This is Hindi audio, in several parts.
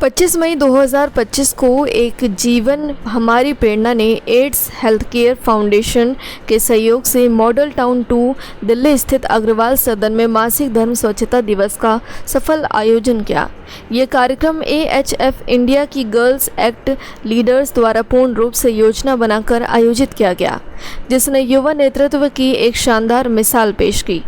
25 मई 2025 को एक जीवन हमारी प्रेरणा ने एड्स हेल्थ केयर फाउंडेशन के सहयोग से मॉडल टाउन 2 दिल्ली स्थित अग्रवाल सदन में मासिक धर्म स्वच्छता दिवस का सफल आयोजन किया। ये कार्यक्रम AHF इंडिया की गर्ल्स एक्ट लीडर्स द्वारा पूर्ण रूप से योजना बनाकर आयोजित किया गया, जिसने युवा नेतृत्व की एक शानदार मिसाल पेश की।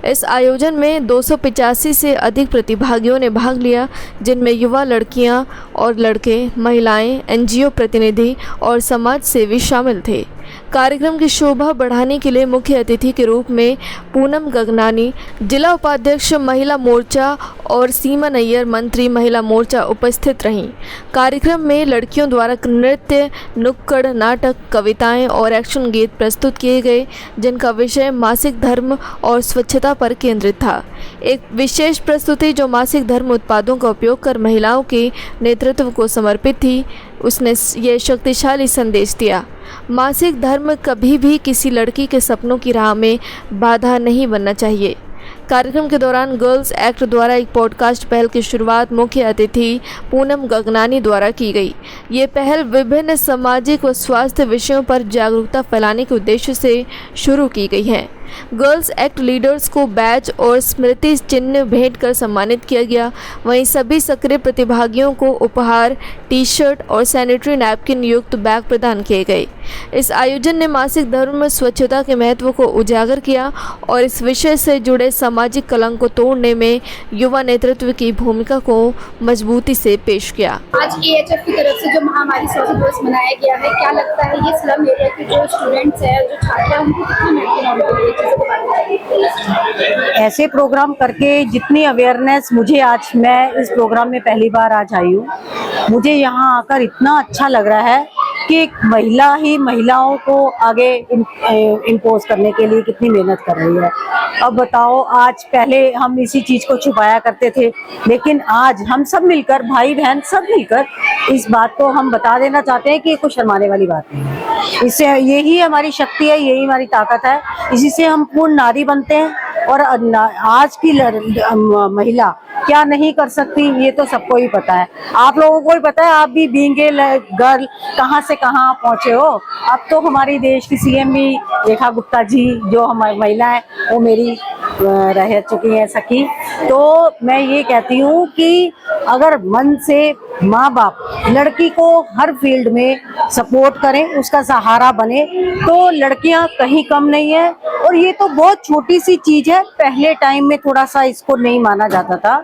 इस आयोजन में 285 से अधिक प्रतिभागियों ने भाग लिया, जिनमें युवा लड़कियां और लड़के, महिलाएं, NGO प्रतिनिधि और समाज सेवी शामिल थे। कार्यक्रम की शोभा बढ़ाने के लिए मुख्य अतिथि के रूप में पूनम गगनानी, जिला उपाध्यक्ष महिला मोर्चा, और सीमा नैयर, मंत्री महिला मोर्चा उपस्थित रहीं। कार्यक्रम में लड़कियों द्वारा नृत्य, नुक्कड़ नाटक, कविताएं और एक्शन गीत प्रस्तुत किए गए, जिनका विषय मासिक धर्म और स्वच्छता पर केंद्रित था। एक विशेष प्रस्तुति जो मासिक धर्म उत्पादों का उपयोग कर महिलाओं के नेतृत्व को समर्पित थी, उसने ये शक्तिशाली संदेश दिया: मासिक धर्म कभी भी किसी लड़की के सपनों की राह में बाधा नहीं बनना चाहिए। कार्यक्रम के दौरान गर्ल्स एक्ट द्वारा एक पॉडकास्ट पहल की शुरुआत मुख्य अतिथि पूनम गगनानी द्वारा की गई। ये पहल विभिन्न सामाजिक व स्वास्थ्य विषयों पर जागरूकता फैलाने के उद्देश्य से शुरू की गई है। गर्ल्स एक्ट लीडर्स को बैज और स्मृति चिन्ह भेंट कर सम्मानित किया गया। वहीं सभी सक्रिय प्रतिभागियों को उपहार, टी-शर्ट और सैनिटरी नैपकिन युक्त बैग प्रदान किए गए। इस आयोजन ने मासिक धर्म स्वच्छता के महत्व को उजागर किया और इस विषय से जुड़े सामाजिक कलंक को तोड़ने में युवा नेतृत्व की भूमिका को मजबूती से पेश किया। आज AHF की तरफ से जो महामारी स्वच्छता दिवस मनाया गया है, क्या लगता है ये स्लम एरिया के जो स्टूडेंट्स हैं, जो छात्र हैं, उनको कितनी मिलती है? ऐसे प्रोग्राम करके जितनी अवेयरनेस मुझे, आज मैं इस प्रोग्राम में पहली बार आज आई हूँ, मुझे यहाँ आकर इतना अच्छा लग रहा है कि एक महिला ही महिलाओं को आगे इम्पोज करने के लिए कितनी मेहनत कर रही है। अब बताओ, आज पहले हम इसी चीज को छुपाया करते थे, लेकिन आज हम सब मिलकर, भाई बहन सब मिलकर इस बात को हम बता देना चाहते हैं कि कोई शर्माने वाली बात नहीं है। इससे यही हमारी शक्ति है, यही हमारी ताकत है, इसी से हम पूर्ण नारी बनते हैं। और आज की महिला क्या नहीं कर सकती, ये तो सबको ही पता है। आप लोगों को ही पता है, आप भी बीइंग ए गर्ल कहाँ से कहाँ पहुँचे हो। अब तो हमारी देश की CM भी रेखा गुप्ता जी, जो हमारी महिला है, वो मेरी रह चुकी हैं सखी। तो मैं ये कहती हूँ कि अगर मन से माँ बाप लड़की को हर फील्ड में सपोर्ट करें, उसका सहारा बने, तो लड़कियां कहीं कम नहीं है। और ये तो बहुत छोटी सी चीज है, पहले टाइम में थोड़ा सा इसको नहीं माना जाता था।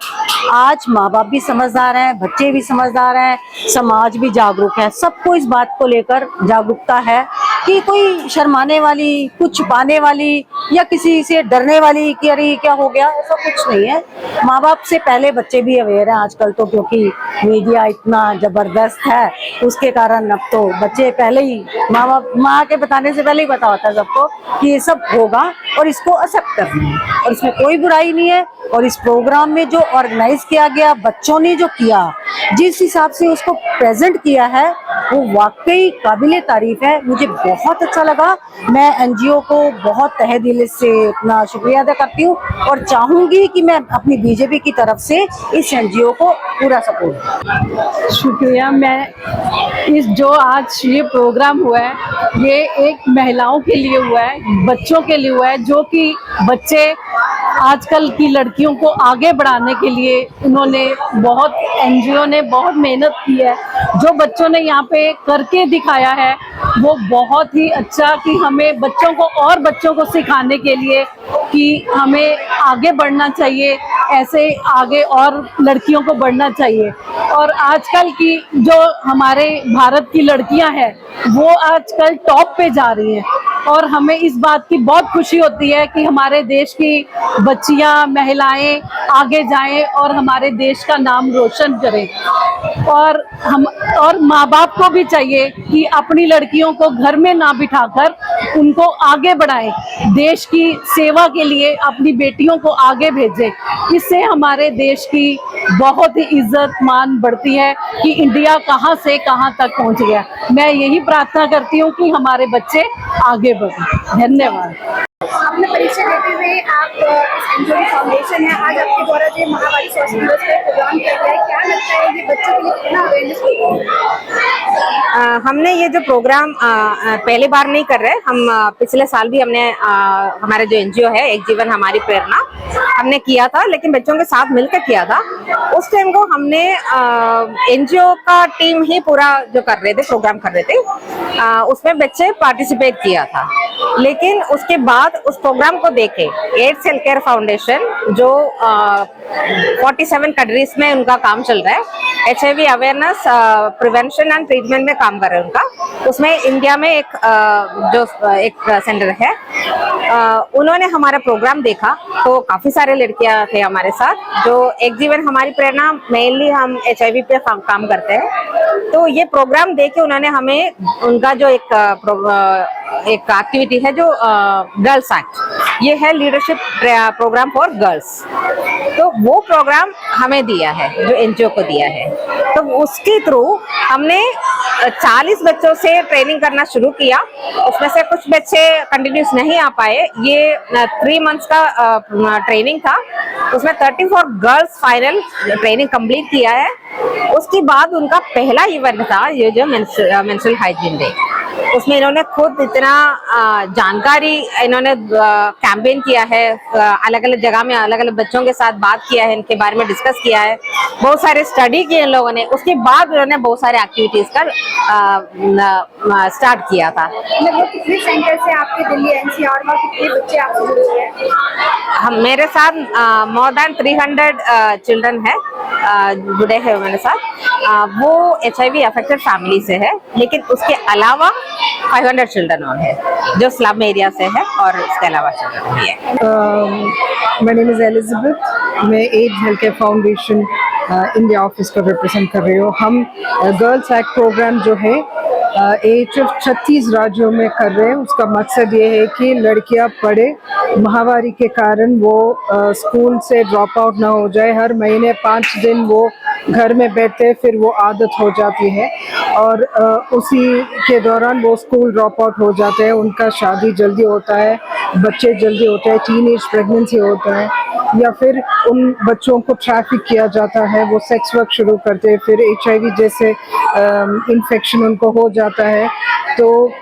आज माँ बाप भी समझदार हैं, बच्चे भी समझदार हैं, समाज भी जागरूक है। सबको इस बात को लेकर जागरूकता है कि कोई शर्माने वाली, कुछ छुपाने वाली या किसी से डरने वाली कि अरे क्या हो गया, ऐसा कुछ नहीं है। माँ बाप से पहले बच्चे भी अवेयर हैं आजकल तो, क्योंकि मीडिया इतना जबरदस्त है, उसके कारण अब तो बच्चे पहले ही माँ के बताने से पहले ही पता होता है सबको कि ये सब होगा और इसको एक्सेप्ट करना है, और इसमें कोई बुराई नहीं है। और इस प्रोग्राम में जो ऑर्गेनाइज किया गया, बच्चों ने जो किया, जिस हिसाब से उसको प्रेजेंट किया है, वो वाकई काबिले तारीफ है। मुझे बहुत अच्छा लगा। मैं NGO को बहुत तहे दिल से अपना शुक्रिया अदा करती हूँ और चाहूँगी कि मैं अपनी BJP की तरफ से इस NGO को पूरा सपोर्ट। शुक्रिया। मैं इस जो आज ये प्रोग्राम हुआ है, ये एक महिलाओं के लिए हुआ है, बच्चों के लिए हुआ है, जो कि बच्चे आजकल की लड़कियों को आगे बढ़ाने के लिए उन्होंने बहुत, NGO ने बहुत मेहनत की है। जो बच्चों ने यहाँ पे करके दिखाया है वो बहुत ही अच्छा, कि हमें बच्चों को और बच्चों को सिखाने के लिए कि हमें आगे बढ़ना चाहिए, ऐसे आगे और लड़कियों को बढ़ना चाहिए। और आजकल की जो हमारे भारत की लड़कियां हैं, वो आजकल टॉप पे जा रही हैं और हमें इस बात की बहुत खुशी होती है कि हमारे देश की बच्चियां, महिलाएं आगे जाएं और हमारे देश का नाम रोशन करें। और माँ बाप को भी चाहिए कि अपनी लड़कियों को घर में ना बिठाकर उनको आगे बढ़ाएं, देश की सेवा के लिए अपनी बेटियों को आगे भेजें। इससे हमारे देश की बहुत ही इज्जत मान बढ़ती है कि इंडिया कहां से कहां तक पहुंच गया। मैं यही प्रार्थना करती हूं कि हमारे बच्चे आगे बढ़ें। धन्यवाद। अपना परिचय देते हुए आप इस एनजीओ फाउंडेशन है, आज आपके द्वारा जो महामारी स्वास्थ्य दिवस का प्रोग्राम किया गया है, क्या लगता है ये बच्चों के लिए कितना अवेयरनेस? हमने ये जो प्रोग्राम पहली बार नहीं कर रहे, हम पिछले साल भी हमने हमारा जो एनजीओ है एक जीवन हमारी प्रेरणा हमने किया था, लेकिन बच्चों के साथ मिलकर किया था। उस टाइम को हमने एनजीओ का टीम ही पूरा जो कर रहे थे, प्रोग्राम कर रहे थे, उसमें बच्चे पार्टिसिपेट किया था। लेकिन उसके बाद उस प्रोग्राम को देखे एड्स हेल्थ केयर फाउंडेशन जो 47 कंट्रीज में उनका काम चल रहा है, HIV awareness prevention and treatment में काम कर रहे हैं उनका, उसमें इंडिया में एक सेंटर है। उन्होंने हमारा प्रोग्राम देखा तो काफी सारे लड़कियां थे हमारे साथ, जो एक जीवन हमारी प्रेरणा मेनली हम HIV पे काम करते हैं। तो ये प्रोग्राम देख के उन्होंने हमें उनका जो एक एक्टिविटी है जो गर्ल्स एक्ट, ये है लीडरशिप प्रोग्राम फॉर गर्ल्स, तो वो प्रोग्राम हमें दिया है, जो एनजीओ को दिया है। तो उसके थ्रू हमने 40 बच्चों से ट्रेनिंग करना शुरू किया। उसमें से कुछ बच्चे कंटिन्यूस नहीं आ पाए, ये 3 मंथ्स का ट्रेनिंग था, उसमें 34 गर्ल्स फाइनल ट्रेनिंग कंप्लीट किया है। उसके बाद उनका पहला इवेंट था ये जो मेंस्ट्रुअल हाइजीन डे, उसमें इन्होंने खुद इतना जानकारी इन्होंने कैंपेन किया है, अलग अलग जगह में अलग अलग बच्चों के साथ बात किया है, इनके बारे में डिस्कस किया है, बहुत सारे स्टडी किए इन लोगों ने। उसके बाद उन्होंने बहुत सारे एक्टिविटीज का स्टार्ट किया था। लगभग कितने सेंटर से आपके दिल्ली एनसीआर में कितने बच्चे आपसे जुड़े हुए हैं? हम मेरे साथ मोर देन 300 चिल्ड्रन है जुड़े हैं मेरे साथ। वो HIV अफेक्टेड फैमिली से है, लेकिन उसके अलावा 500 चिल्ड्रन और है जो स्लम एरिया से है, और इसके अलावा चिल्ड्रन भी है। माय नेम इज एलिजाबेथ, मैं AIDS health care foundation India office को रिप्रेजेंट कर रही हूँ। हम गर्ल्स एक्ट प्रोग्राम जो है AHF 36 राज्यों में कर रहे हैं। उसका मकसद ये है कि लड़कियां पढ़े, महामारी के कारण वो स्कूल से ड्रॉप आउट ना हो जाए। हर महीने 5 दिन वो घर में बैठते, फिर वो आदत हो जाती है और उसी के दौरान वो स्कूल ड्रॉप आउट हो जाते हैं, उनका शादी जल्दी होता है, बच्चे जल्दी होते हैं, टीनेज प्रेगनेंसी होता है, या फिर उन बच्चों को ट्रैफिक किया जाता है, वो सेक्स वर्क शुरू करते हैं, फिर HIV जैसे इन्फेक्शन उनको हो जाता है। तो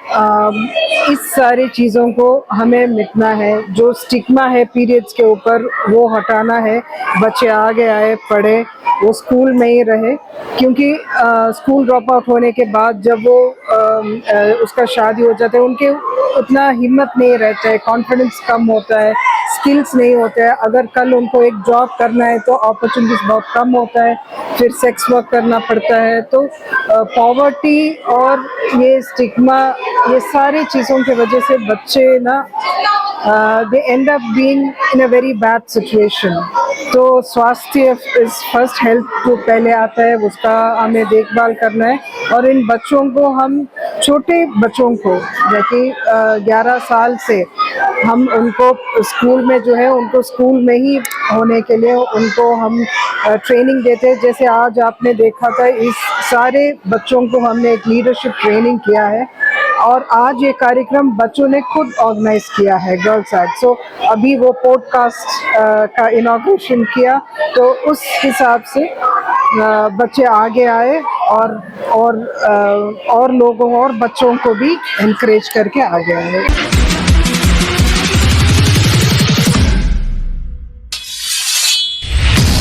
इस सारी चीज़ों को हमें मिटना है। जो स्टिग्मा है पीरियड्स के ऊपर वो हटाना है। बच्चे आगे आए, पढ़े, वो स्कूल में ही रहे, क्योंकि स्कूल ड्रॉप आउट होने के बाद जब वो उसका शादी हो जाता है, उनके उतना हिम्मत नहीं रहता है, कॉन्फिडेंस कम होता है, स्किल्स नहीं होते हैं। अगर कल उनको एक जॉब करना है तो अपॉर्चुनिटीज बहुत कम होता है, फिर सेक्स वर्क करना पड़ता है। तो पॉवर्टी और ये स्टिग्मा, ये सारी चीज़ों की वजह से बच्चे ना they end up being in a very bad situation. तो स्वास्थ्य इज फर्स्ट, हेल्थ तो पहले आता है, उसका हमें देखभाल करना है। और इन बच्चों को, हम छोटे बच्चों को जैसे 11 साल से हम उनको स्कूल में जो है, उनको स्कूल में ही होने के लिए उनको हम ट्रेनिंग देते हैं। जैसे आज आपने देखा था, इस सारे बच्चों को हमने एक लीडरशिप ट्रेनिंग किया है और आज ये कार्यक्रम बच्चों ने खुद ऑर्गेनाइज किया है, गर्ल्स एक्ट। सो अभी वो पॉडकास्ट का इनॉग्रेशन किया, तो उस हिसाब से बच्चे आगे आए और लोगों और बच्चों को भी एनकरेज करके आगे आए।